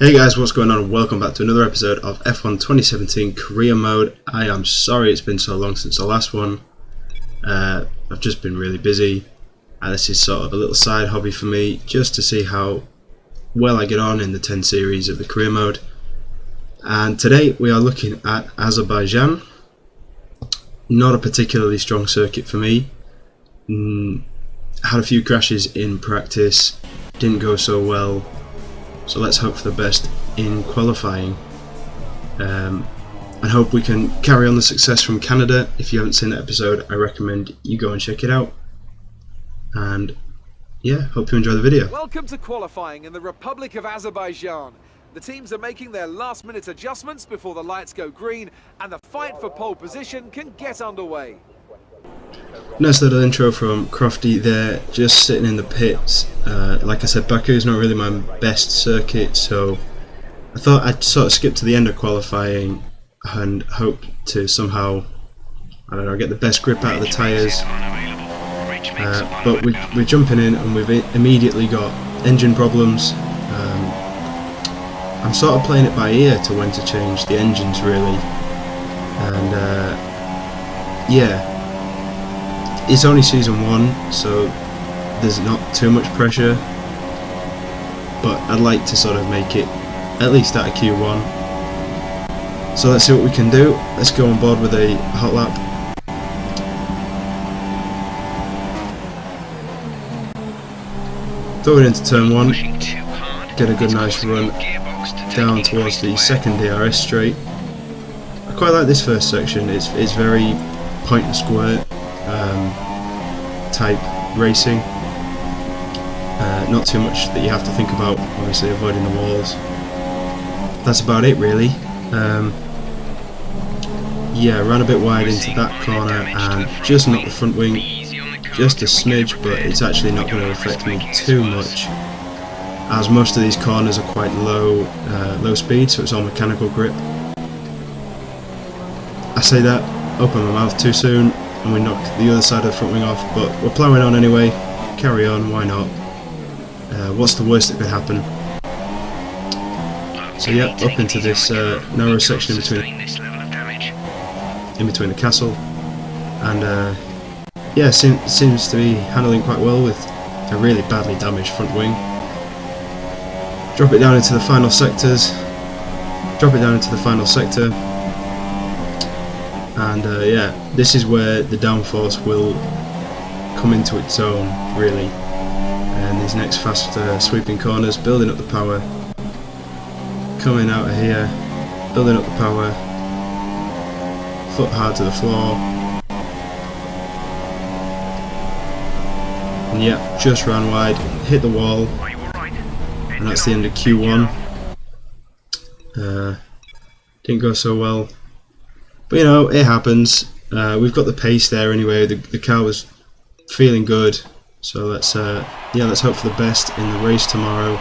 Hey guys, what's going on? Welcome back to another episode of F1 2017 Career Mode. I am sorry it's been so long since the last one. I've just been really busy, and this is sort of a little side hobby for me, just to see how well I get on in the 10 series of the Career Mode. And today we are looking at Azerbaijan. Not a particularly strong circuit for me. Had a few crashes in practice, didn't go so well. So let's hope for the best in qualifying, and hope we can carry on the success from Canada. If you haven't seen that episode, I recommend you go and check it out. And yeah, hope you enjoy the video. Welcome to qualifying in the Republic of Azerbaijan. The teams are making their last-minute adjustments before the lights go green, and the fight for pole position can get underway. Nice little intro from Crofty there, just sitting in the pits. Like I said, Baku is not really my best circuit, so I thought I'd sort of skip to the end of qualifying and hope to somehow, I don't know, get the best grip out of the tyres. But we're jumping in and we've immediately got engine problems. I'm sort of playing it by ear to when to change the engines really, and yeah. It's only season 1, so there's not too much pressure, but I'd like to sort of make it at least out of Q1. So let's see what we can do. Let's go on board with a hot lap. Throw it into turn 1, get a good nice run down towards the second DRS straight. I quite like this first section. It's very point and squirt type racing, not too much that you have to think about, obviously avoiding the walls. That's about it really. Yeah, ran a bit wide into that corner and just knocked the front wing just a smidge, but it's actually not going to affect me too much, as most of these corners are quite low speed, so it's all mechanical grip. I say that, open my mouth too soon, and we knocked the other side of the front wing off, but we're ploughing on anyway. Carry on, why not? What's the worst that could happen? So yeah, up into this narrow section in between the castle, and yeah, seems to be handling quite well with a really badly damaged front wing. Drop it down into the final sectors. And yeah, this is where the downforce will come into its own really, and these next fast sweeping corners, building up the power, coming out of here, building up the power, foot hard to the floor, and yeah, just ran wide, hit the wall, and that's the end of Q1. Didn't go so well. But you know, it happens. We've got the pace there anyway. The car was feeling good, so let's hope for the best in the race tomorrow.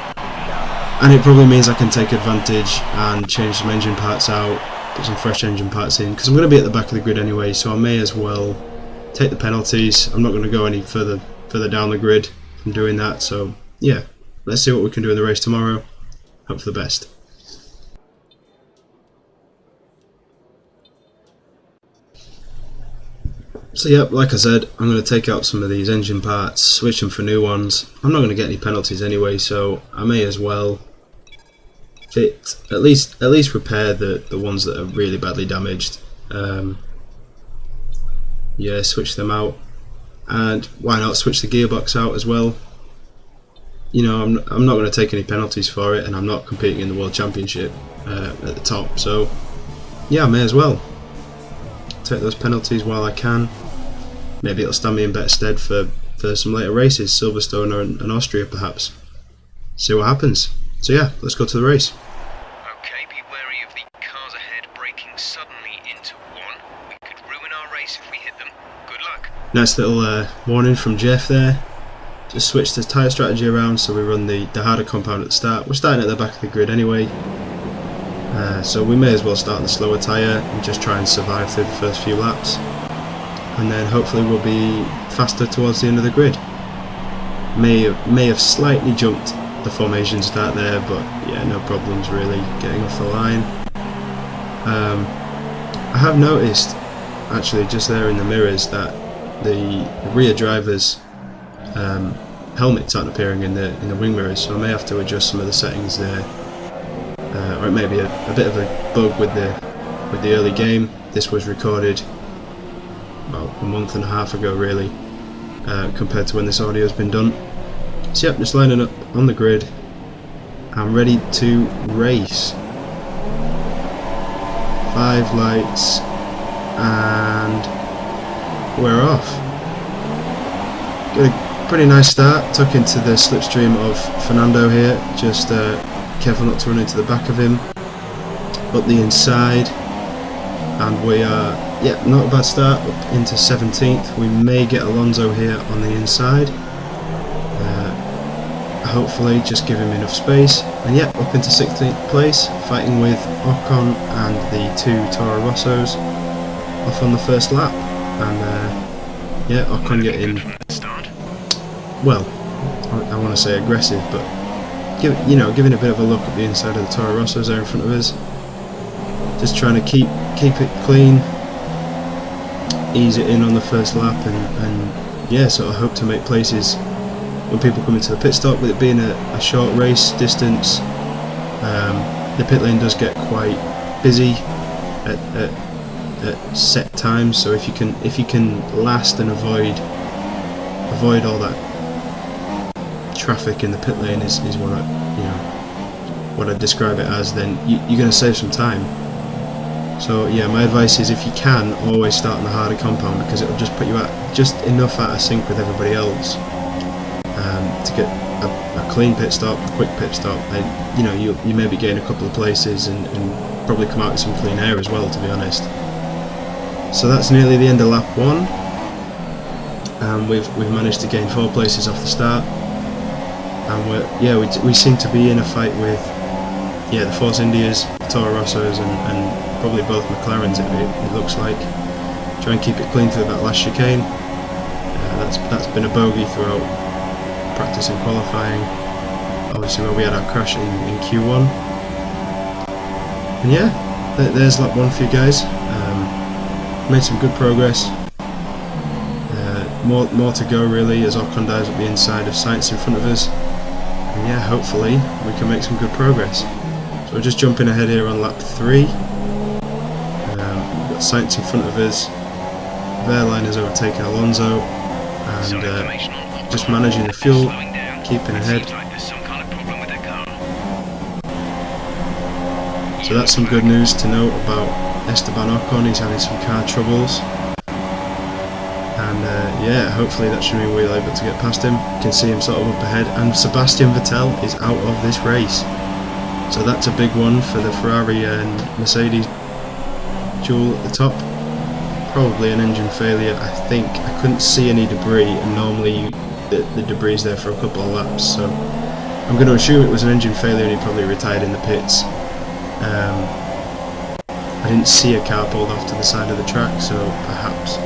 And it probably means I can take advantage and change some engine parts out, put some fresh engine parts in, because I'm going to be at the back of the grid anyway. So I may as well take the penalties. I'm not going to go any further down the grid from doing that. So yeah, let's see what we can do in the race tomorrow. Hope for the best. So yeah, like I said, I'm going to take out some of these engine parts, switch them for new ones. I'm not going to get any penalties anyway, so I may as well at least repair the ones that are really badly damaged. Yeah, switch them out, and why not switch the gearbox out as well? You know, I'm not going to take any penalties for it, and I'm not competing in the World Championship at the top, so yeah, I may as well take those penalties while I can. Maybe it'll stand me in better stead for some later races, Silverstone and Austria perhaps. See what happens. So yeah, let's go to the race. Okay, be wary of the cars ahead braking suddenly into one. We could ruin our race if we hit them. Good luck. Nice little warning from Jeff there. Just switch the tyre strategy around so we run the harder compound at the start. We're starting at the back of the grid anyway, so we may as well start the slower tyre and just try and survive through the first few laps, and then hopefully we'll be faster towards the end of the grid. May have slightly jumped the formation start there, but yeah, no problems really getting off the line. I have noticed actually just there in the mirrors that the rear driver's helmets aren't appearing in the wing mirrors, so I may have to adjust some of the settings there, or it may be a bit of a bug with the early game. This was recorded about a month and a half ago really, compared to when this audio has been done. So yep, just lining up on the grid. I'm ready to race. 5 lights and we're off. Got a pretty nice start, tuck into the slipstream of Fernando here, just careful not to run into the back of him, up the inside, and we are, yeah, not a bad start, up into 17th. We may get Alonso here on the inside, hopefully just give him enough space, and yeah, up into 16th place, fighting with Ocon and the 2 Toro Rossos off on the first lap. And yeah, Ocon getting, well, I want to say aggressive, but giving a bit of a look at the inside of the Toro Rossos there in front of us, just trying to keep it clean, ease it in on the first lap, and yeah, sort of hope to make places when people come into the pit stop. With it being a short race distance, the pit lane does get quite busy at set times, so if you can last and avoid all that traffic in the pit lane is what I describe it as, then you're going to save some time. So yeah, my advice is, if you can, always start in the harder compound, because it'll just put you at just enough out of sync with everybody else to get a clean pit stop, a quick pit stop, and you maybe gain a couple of places and probably come out with some clean air as well, to be honest. So that's nearly the end of lap 1, and we've managed to gain 4 places off the start, and we seem to be in a fight with the Force Indias, Toro Rossos, and probably both McLarens. It looks like. Try and keep it clean through that last chicane. That's been a bogey throughout practice and qualifying, obviously where we had our crash in Q1. And yeah, there's lap 1 for you guys. Made some good progress. More to go really, as Ocon dives up the inside of Sainz in front of us. And yeah, hopefully we can make some good progress. So we're just jumping ahead here on lap 3. We've got Sainz in front of us. Verline has overtaken Alonso, and just managing the fuel, keeping ahead. So that's some good news to note about Esteban Ocon. He's having some car troubles, and yeah, hopefully that should mean we're able to get past him. You can see him sort of up ahead, and Sebastian Vettel is out of this race. So that's a big one for the Ferrari and Mercedes duel at the top. Probably an engine failure, I think. I couldn't see any debris, and normally the debris is there for a couple of laps, so I'm going to assume it was an engine failure and he probably retired in the pits. I didn't see a car pulled off to the side of the track, so perhaps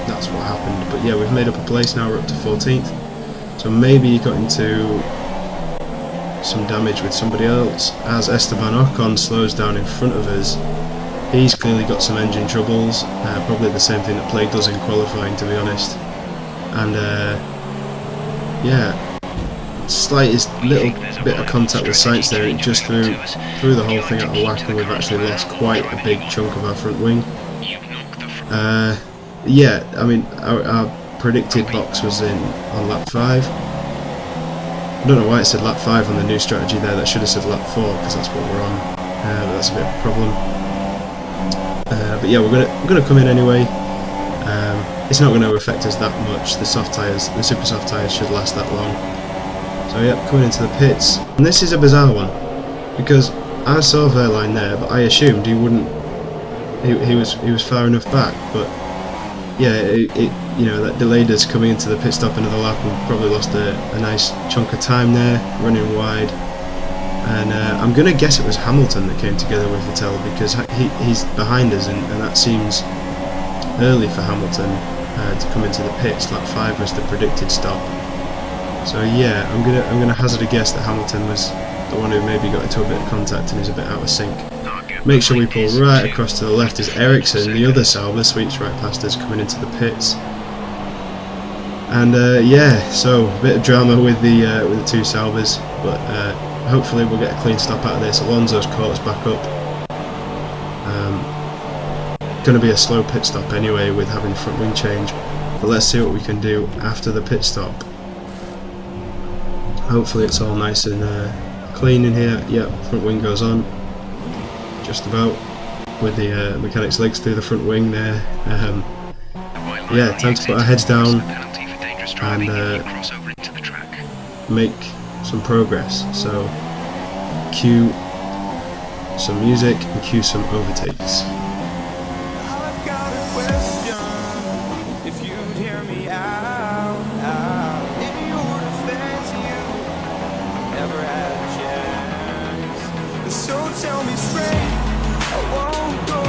that's what happened. But yeah, we've made up a place now, we're up to 14th, so maybe he got into some damage with somebody else, as Esteban Ocon slows down in front of us. He's clearly got some engine troubles, probably the same thing that plagued us in qualifying, to be honest. And yeah, slightest little bit of contact with Sainz there, it just threw the whole thing out of whack, and we've actually lost quite a big chunk of our front wing. Yeah, I mean, our predicted box was on lap 5. I don't know why it said lap 5 on the new strategy there. That should have said lap 4, because that's what we're on. But that's a bit of a problem. But yeah, we're gonna come in anyway. It's not going to affect us that much. The soft tyres, the super soft tyres, should last that long. So yeah, coming into the pits, and this is a bizarre one, because I saw Verline there, but I assumed he wouldn't. He was far enough back, but yeah, that delayed us coming into the pit stop another lap, and probably lost a nice chunk of time there, running wide. And I'm going to guess it was Hamilton that came together with Vettel, because he's behind us, and that seems early for Hamilton to come into the pits. Lap 5 was the predicted stop, So yeah, I'm gonna hazard a guess that Hamilton was the one who maybe got into a bit of contact and is a bit out of sync. Make sure we pull right across to the left as Ericsson, the other Sauber, sweeps right past us coming into the pits. And yeah, so a bit of drama with the two Saubers, but hopefully we'll get a clean stop out of this. Alonso's caught us back up. Going to be a slow pit stop anyway with having the front wing change, but let's see what we can do after the pit stop. Hopefully it's all nice and clean in here. Yep, front wing goes on just about with the mechanic's legs through the front wing there. Yeah, time to put our heads down and make some progress. So cue some music and cue some overtakes. Tell me straight, I won't go.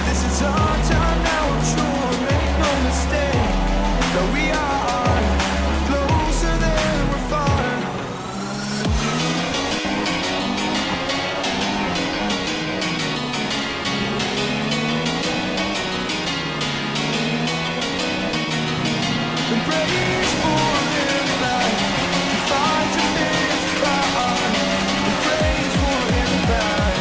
This is our time now, I'm sure. Make no mistake that we are closer than we're far. The praise for him back, find your best far. The praise for him back.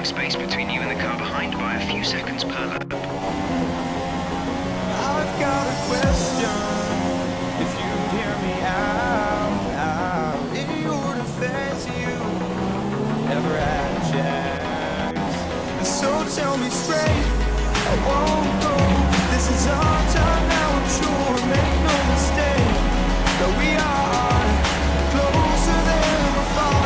Space between you and the car behind by a few seconds per lap. I've got a question. If you'd hear me out, in your defense, you never had a chance. And so tell me straight, I won't go. This is our time now, I'm sure. Make no mistake that we are closer than we're far.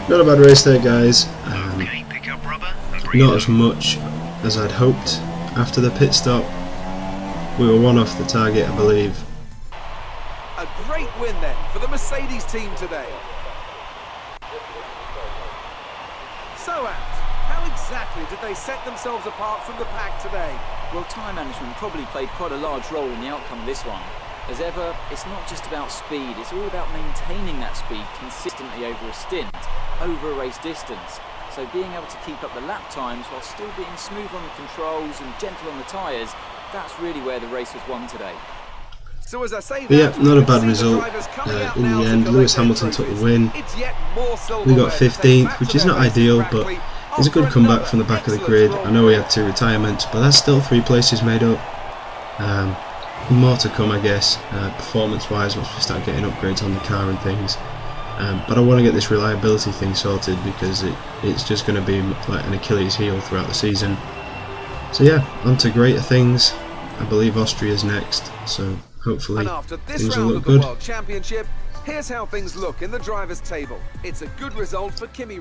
Not a bad race there, guys. Okay, pick up rubber and Not as much as I'd hoped after the pit stop. We were one off the target, I believe. win then for the Mercedes team today. So, Ant, how exactly did they set themselves apart from the pack today? Well, time management probably played quite a large role in the outcome of this one. As ever, it's not just about speed, it's all about maintaining that speed consistently over a stint, over a race distance. So being able to keep up the lap times while still being smooth on the controls and gentle on the tyres, that's really where the race was won today. So as I say, But yeah, not a bad result. In the end, Lewis Hamilton took the win. We got 15th, which is not ideal, but it's a good comeback from the back of the grid. I know we had 2 retirements, but that's still 3 places made up. More to come, I guess, performance-wise, once we start getting upgrades on the car and things. But I want to get this reliability thing sorted, because it's just going to be like an Achilles heel throughout the season. So yeah, on to greater things. I believe Austria's next, so hopefully and after this things will round look of the good. World Championship, here's how things look in the drivers' table. It's a good result for Kimi